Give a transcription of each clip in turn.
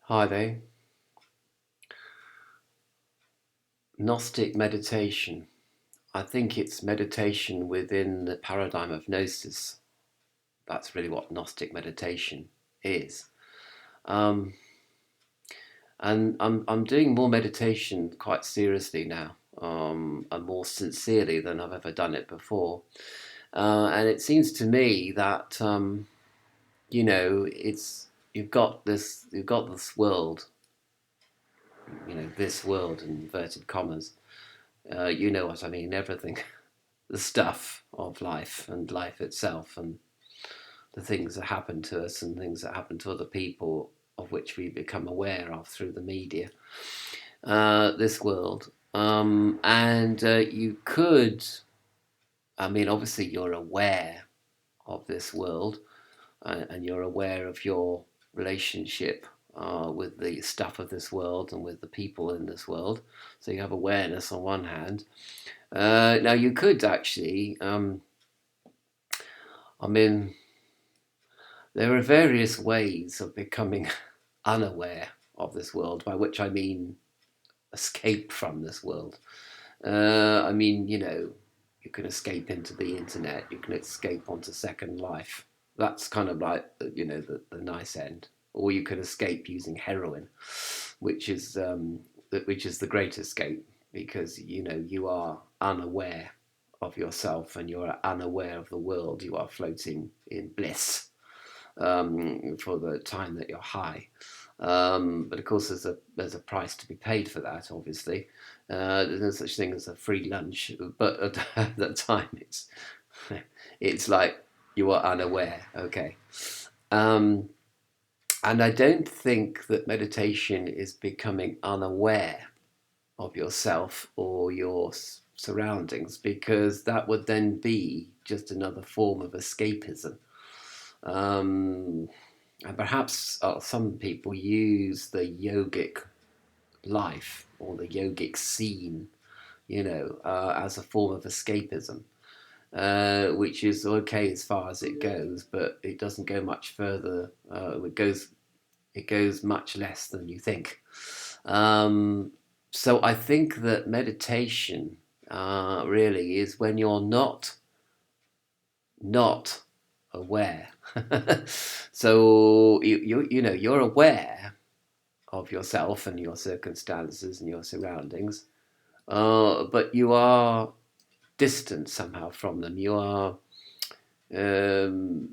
Hi there. Gnostic meditation. I think it's meditation within the paradigm of Gnosis. That's really what Gnostic meditation is. Um, and I'm doing more meditation quite seriously now, and more sincerely than I've ever done it before. And it seems to me that it's you've got this world, this world in inverted commas. You know what I mean? Everything. The stuff of life and life itself and the things that happen to us and things that happen to other people of which we become aware of through the media, this world. And you could, I mean, obviously you're aware of this world and you're aware of your relationship with the stuff of this world and with the people in this world. So you have awareness on one hand. Now you could actually, I mean, there are various ways of becoming unaware of this world, by which I mean escape from this world. I mean, you can escape into the internet, you can escape onto Second Life. That's kind of like, the nice end. Or you can escape using heroin, which is the great escape, because you are unaware of yourself and you're unaware of the world. You are floating in bliss for the time that you're high. But of course, there's a price to be paid for that. Obviously, there's no such thing as a free lunch. But at that time, it's like you are unaware. Okay, um, and I don't think that meditation is becoming unaware of yourself or your surroundings, because that would then be just another form of escapism. Um, and perhaps some people use the yogic life or the yogic scene, as a form of escapism, which is okay as far as it goes, but it doesn't go much further. It goes much less than you think. Um, so I think that meditation really is when you're not aware. So you're aware of yourself and your circumstances and your surroundings, but you are distant somehow from them. Um,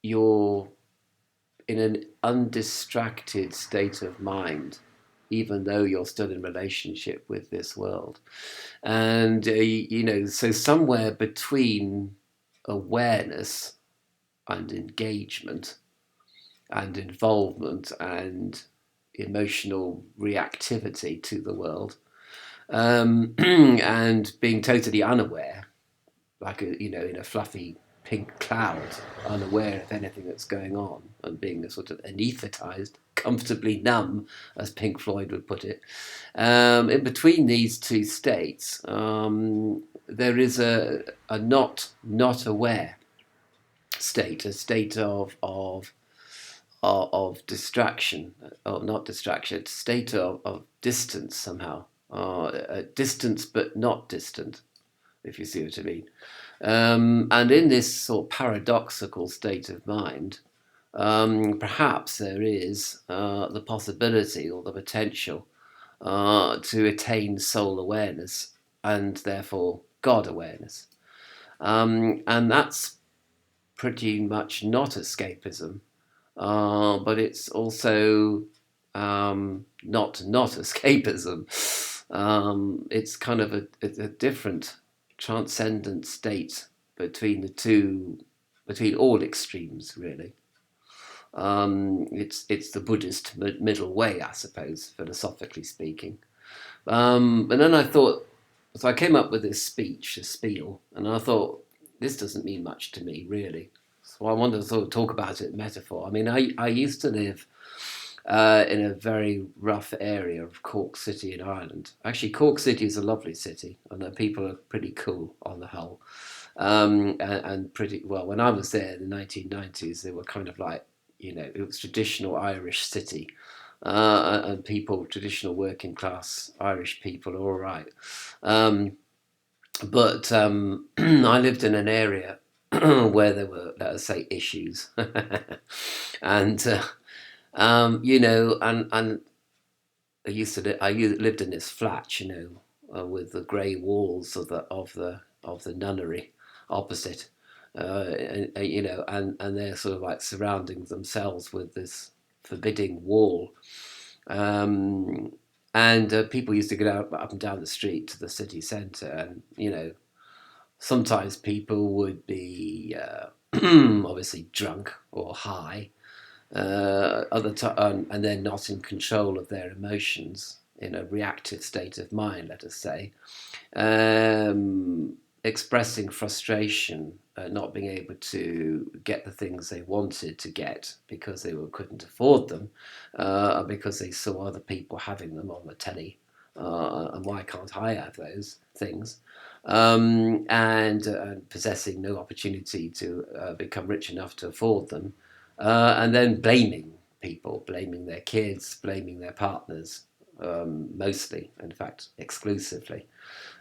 you're in an undistracted state of mind, even though you're still in relationship with this world. And so somewhere between awareness and engagement and involvement and emotional reactivity to the world, and being totally unaware, like in a fluffy pink cloud, unaware of anything that's going on, and being a sort of anesthetized, comfortably numb, as Pink Floyd would put it. In between these two states, there is a not aware state, a state of distraction, or not distraction, state of distance somehow, distance but not distant, if you see what I mean. And in this sort of paradoxical state of mind, perhaps there is the possibility or the potential to attain soul awareness and therefore God awareness. And that's pretty much not escapism, but it's also not escapism. It's kind of a different transcendent state between the two, between all extremes, really. It's the Buddhist middle way, I suppose, philosophically speaking. And then I thought, so I came up with this speech, a spiel, and I thought, this doesn't mean much to me, really. So I wanted to sort of talk about it in metaphor. I mean, I used to live in a very rough area of Cork City in Ireland. Actually, Cork City is a lovely city, and the people are pretty cool on the whole. And pretty well. When I was there in the 1990s, they were kind of like it was traditional Irish city, and people, traditional working class Irish people, are all right. Um, but I lived in an area where there were, let us say, issues, and and I lived in this flat, with the grey walls of the nunnery opposite, and they're sort of like surrounding themselves with this forbidding wall, um, and people used to get out up and down the street to the city centre, and sometimes people would be obviously drunk or high, other time, and they're not in control of their emotions, in a reactive state of mind, let us say, um, expressing frustration at not being able to get the things they wanted to get because they couldn't afford them, because they saw other people having them on the telly, and why can't I have those things? And possessing no opportunity to become rich enough to afford them, and then blaming people, blaming their kids, blaming their partners, mostly, in fact, exclusively.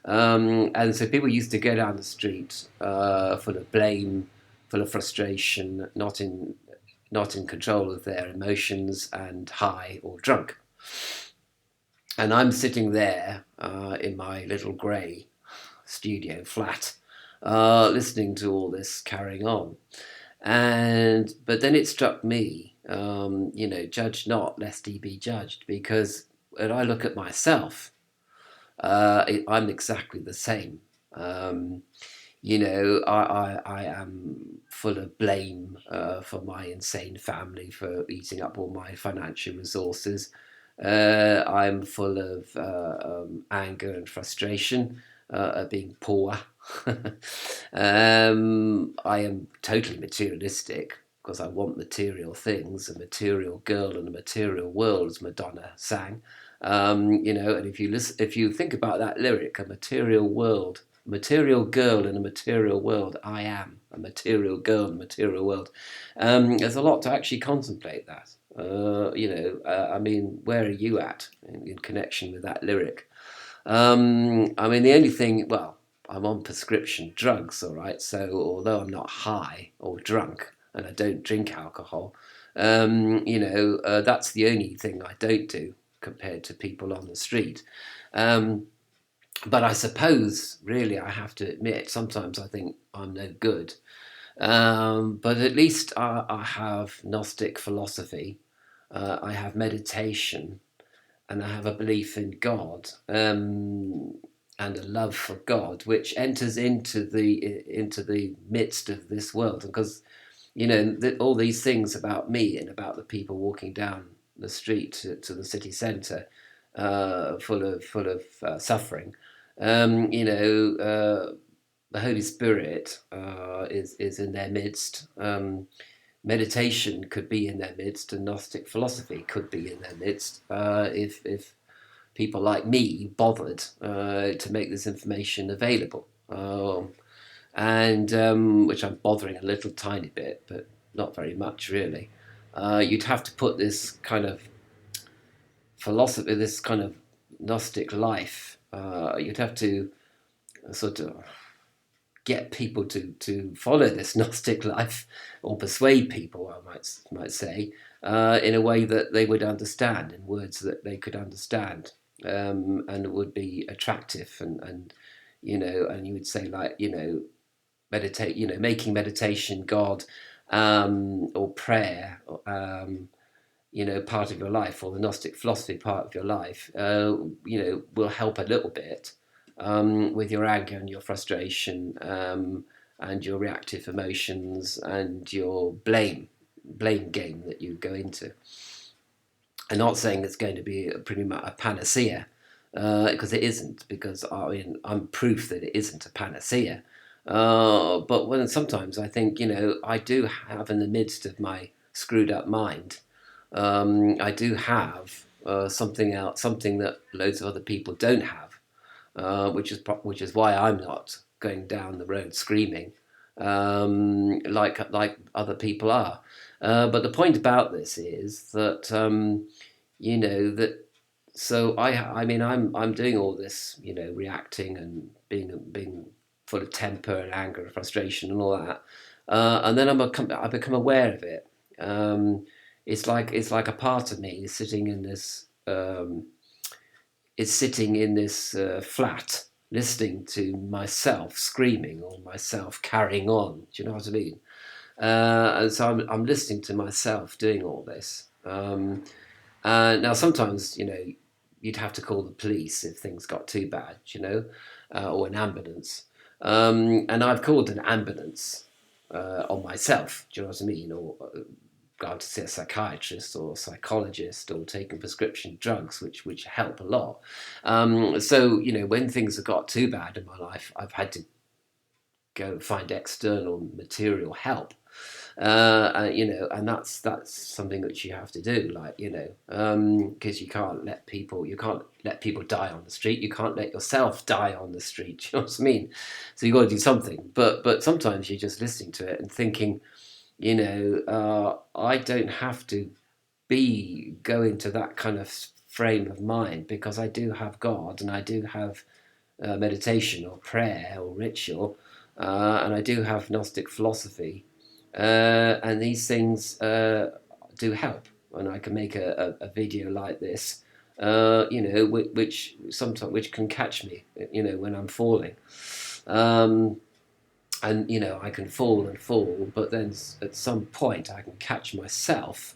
And so people used to go down the street, full of blame, full of frustration, not in control of their emotions, and high or drunk. And I'm sitting there, in my little grey studio flat, listening to all this carrying on. But then it struck me, judge not lest ye be judged, because when I look at myself, I'm exactly the same. I am full of blame, for my insane family for eating up all my financial resources. I'm full of anger and frustration at being poor. I am totally materialistic because I want material things, a material girl in a material world, as Madonna sang. And if you think about that lyric, a material world, material girl in a material world, I am a material girl in a material world. There's a lot to actually contemplate that. Where are you at in connection with that lyric? The only thing, well, I'm on prescription drugs, all right. So although I'm not high or drunk and I don't drink alcohol, that's the only thing I don't do compared to people on the street. But I suppose, really, I have to admit, sometimes I think I'm no good. But at least I have Gnostic philosophy, I have meditation, and I have a belief in God, and a love for God, which enters into the midst of this world. Because all these things about me and about the people walking down the street to the city centre, full of suffering. The Holy Spirit is in their midst. Meditation could be in their midst, and Gnostic philosophy could be in their midst, if people like me bothered to make this information available. And which I'm bothering a little tiny bit, but not very much really. You'd have to put this kind of philosophy, this kind of Gnostic life, you'd have to sort of get people to follow this Gnostic life, or persuade people, I might say, in a way that they would understand, in words that they could understand, and it would be attractive, and and you would say, like, meditate, making meditation God, or prayer, part of your life, or the Gnostic philosophy part of your life, will help a little bit, with your anger and your frustration, and your reactive emotions and your blame game that you go into. I'm not saying it's going to be pretty much a panacea, because it isn't. Because I'm proof that it isn't a panacea. But when sometimes I think, I do have, in the midst of my screwed up mind, I do have something that loads of other people don't have, which is why I'm not going down the road screaming, like other people are. But the point about this is that that. So I mean, I'm doing all this, reacting and being full of temper and anger and frustration and all that, and then I become aware of it. Um, it's like a part of me is sitting in this. Is sitting in this flat, listening to myself screaming or myself carrying on. Do you know what I mean? And so I'm listening to myself doing all this. Now, sometimes, you'd have to call the police if things got too bad, or an ambulance. And I've called an ambulance on myself, do you know what I mean? Or gone to see a psychiatrist or psychologist or taken prescription drugs, which help a lot. So, when things have got too bad in my life, I've had to go find external material help. And that's something that you have to do, like, because you can't let people die on the street. You can't let yourself die on the street. You know what I mean? So you got to do something. But sometimes you're just listening to it and thinking, I don't have to go into that kind of frame of mind because I do have God and I do have meditation or prayer or ritual, and I do have Gnostic philosophy, and these things do help. And I can make a video like this, which can catch me, when I'm falling. Um, and I can fall and fall, but then at some point I can catch myself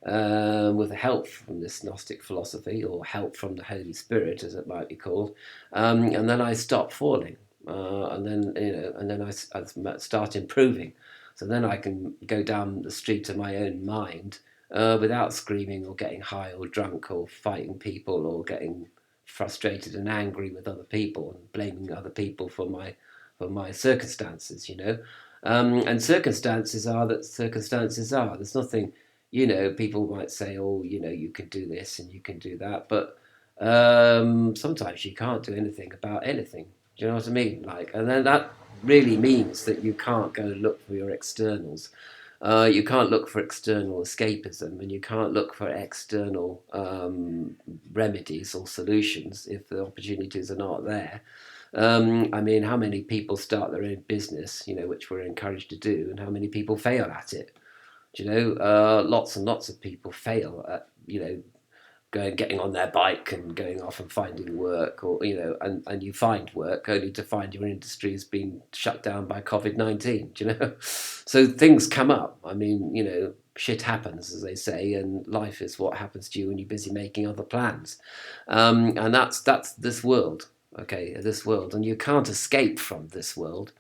with help from this Gnostic philosophy or help from the Holy Spirit, as it might be called, and then I stop falling, and then I start improving. So then I can go down the street of my own mind without screaming or getting high or drunk or fighting people or getting frustrated and angry with other people and blaming other people for my circumstances. And circumstances are that circumstances are. There's nothing. People might say, oh, you can do this and you can do that, but sometimes you can't do anything about anything. Do you know what I mean? Like, and then that really means that you can't go look for your externals. You can't look for external escapism, and you can't look for external remedies or solutions if the opportunities are not there. I mean, how many people start their own business, which we're encouraged to do, and how many people fail at it? Lots and lots of people fail at, getting on their bike and going off and finding work, or and you find work only to find your industry has been shut down by COVID-19. So things come up. I mean, shit happens, as they say, and life is what happens to you when you're busy making other plans, and that's this world. Okay, this world, and you can't escape from this world,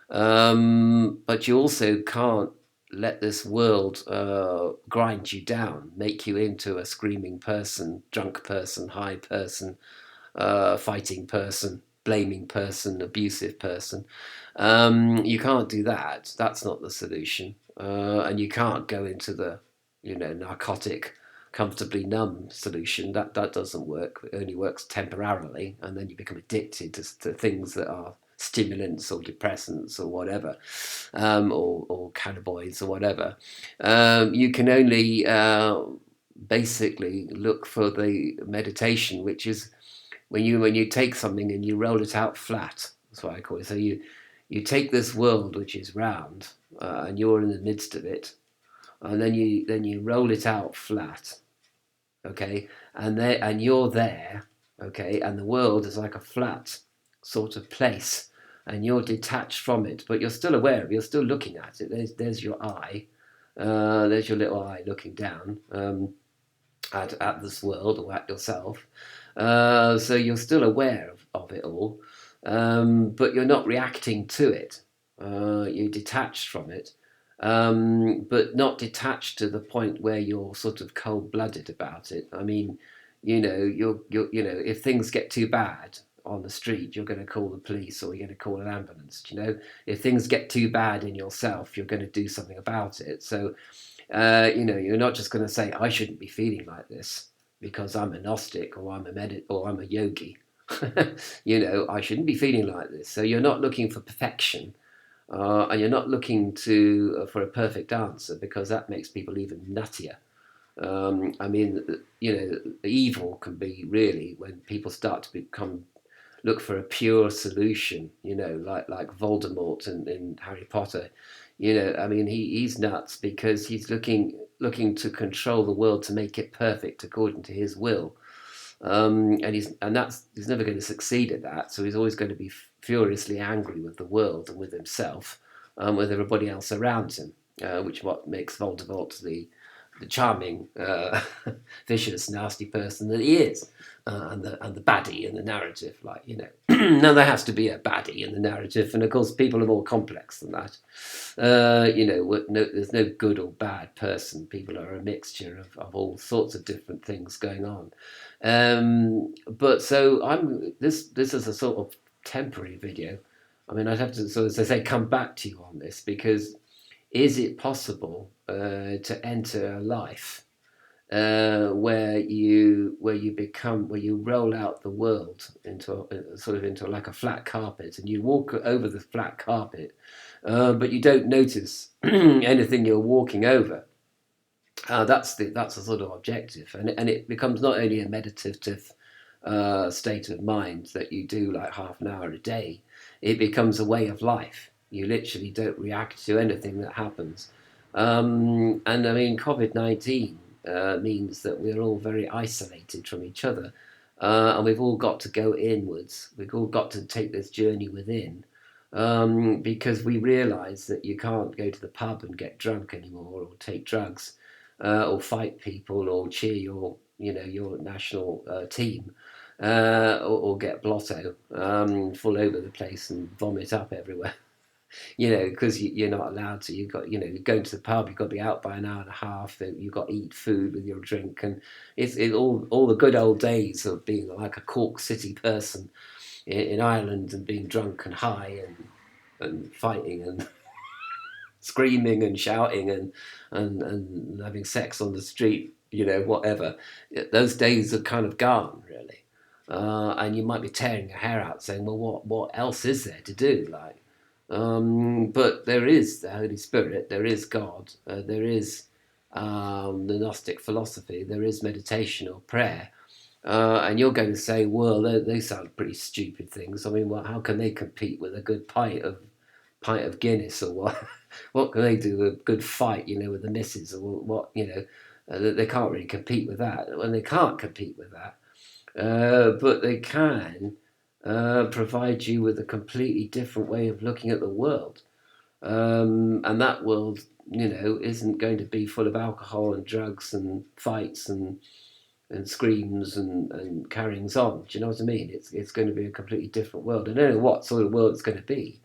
but you also can't let this world grind you down, make you into a screaming person, drunk person, high person, fighting person, blaming person, abusive person. You can't do that. That's not the solution. And you can't go into the, narcotic, comfortably numb solution. That doesn't work. It only works temporarily, and then you become addicted to things that are stimulants or depressants or whatever, or cannabinoids or whatever. You can only basically look for the meditation, which is when you take something and you roll it out flat. That's what I call it. So you take this world which is round, and you're in the midst of it, and then you roll it out flat, okay, and you're there, okay, and the world is like a flat sort of place, and you're detached from it, but you're still aware of it, you're still looking at it. There's your eye, there's your little eye looking down at this world or at yourself. So you're still aware of it all, but you're not reacting to it. You're detached from it, but not detached to the point where you're sort of cold-blooded about it. I mean, if things get too bad on the street, you're going to call the police or you're going to call an ambulance. If things get too bad in yourself, you're going to do something about it. So, you're not just going to say, I shouldn't be feeling like this because I'm a Gnostic or or I'm a yogi. I shouldn't be feeling like this. So you're not looking for perfection. and you're not looking to for a perfect answer, because that makes people even nuttier. I mean, evil can be really when people start to look for a pure solution, like Voldemort in Harry Potter. I mean, he's nuts because he's looking to control the world to make it perfect according to his will. He's never going to succeed at that. So he's always going to be furiously angry with the world and with himself, with everybody else around him, which what makes Voldemort the charming, vicious, nasty person that he is, and the baddie in the narrative. Now there has to be a baddie in the narrative, and of course people are more complex than that. There's no good or bad person. People are a mixture of all sorts of different things going on. But so this is a sort of temporary video. I mean, I'd have to sort of, as I say, come back to you on this, because is it possible to enter a life where you roll out the world into like a flat carpet, and you walk over the flat carpet, but you don't notice anything you're walking over. That's the sort of objective, and it becomes not only a meditative state of mind that you do like half an hour a day. It becomes a way of life. You literally don't react to anything that happens. And I mean, COVID-19 means that we're all very isolated from each other, and we've all got to go inwards. We've all got to take this journey within, because we realise that you can't go to the pub and get drunk anymore, or take drugs, or fight people, or cheer your national team, or get blotto fall over the place and vomit up everywhere. Because you're not allowed to. You're going to the pub. You've got to be out by an hour and a half. You've got to eat food with your drink, and it's all the good old days of being like a Cork City person in Ireland, and being drunk and high and fighting and screaming and shouting and having sex on the street, whatever. Those days are kind of gone, really. And you might be tearing your hair out saying, well, what else is there to do? But there is the Holy Spirit, there is God, there is the Gnostic philosophy, there is meditation or prayer. And you're going to say, well, they sound pretty stupid things. I mean, well, how can they compete with a good pint of Guinness, or what? What can they do with a good fight, with the missus, or what? They can't really compete with that. And they can't compete with that, but they can provide you with a completely different way of looking at the world. And that world, isn't going to be full of alcohol and drugs and fights and screams and carryings on. Do you know what I mean? It's going to be a completely different world. I don't know what sort of world it's going to be,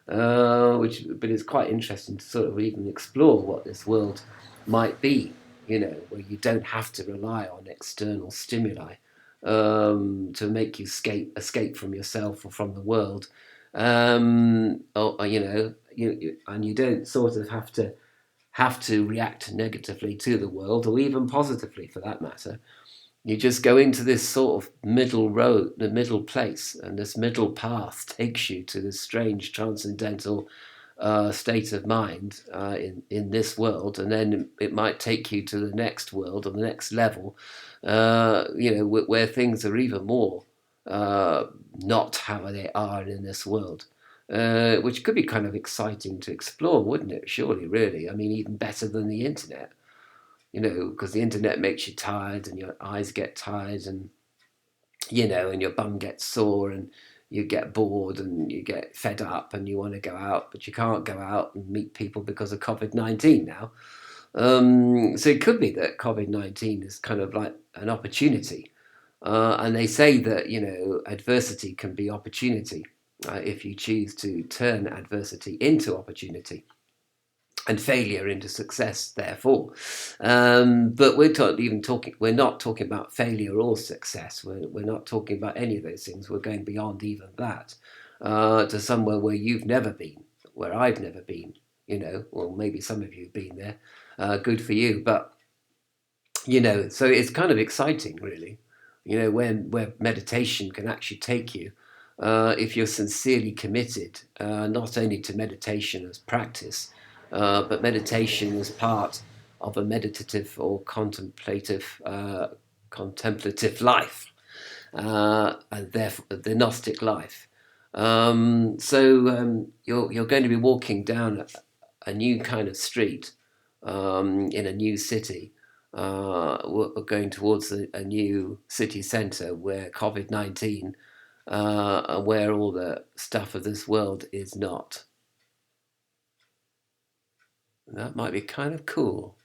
but it's quite interesting to sort of even explore what this world might be. Where you don't have to rely on external stimuli to make you escape from yourself or from the world, or and you don't sort of have to react negatively to the world, or even positively for that matter. You just go into this sort of middle road, the middle place, and this middle path takes you to this strange transcendental state of mind in this world, and then it might take you to the next world or the next level, where things are even more not how they are in this world, which could be kind of exciting to explore, wouldn't it? Surely, really. I mean, even better than the internet, because the internet makes you tired, and your eyes get tired, and and your bum gets sore, and you get bored, and you get fed up, and you want to go out, but you can't go out and meet people because of COVID-19 now. So it could be that COVID-19 is kind of like an opportunity. And they say that, adversity can be opportunity, if you choose to turn adversity into opportunity, and failure into success, therefore. But we're not talking about failure or success. We're not talking about any of those things. We're going beyond even that, to somewhere where you've never been, where I've never been, well, maybe some of you have been there. Good for you. But, so it's kind of exciting, really, where meditation can actually take you if you're sincerely committed, not only to meditation as practice, but meditation as part of a meditative or contemplative life, and therefore the Gnostic life. You're going to be walking down a new kind of street in a new city. We're going towards a new city centre where COVID-19, where all the stuff of this world is not. That might be kind of cool.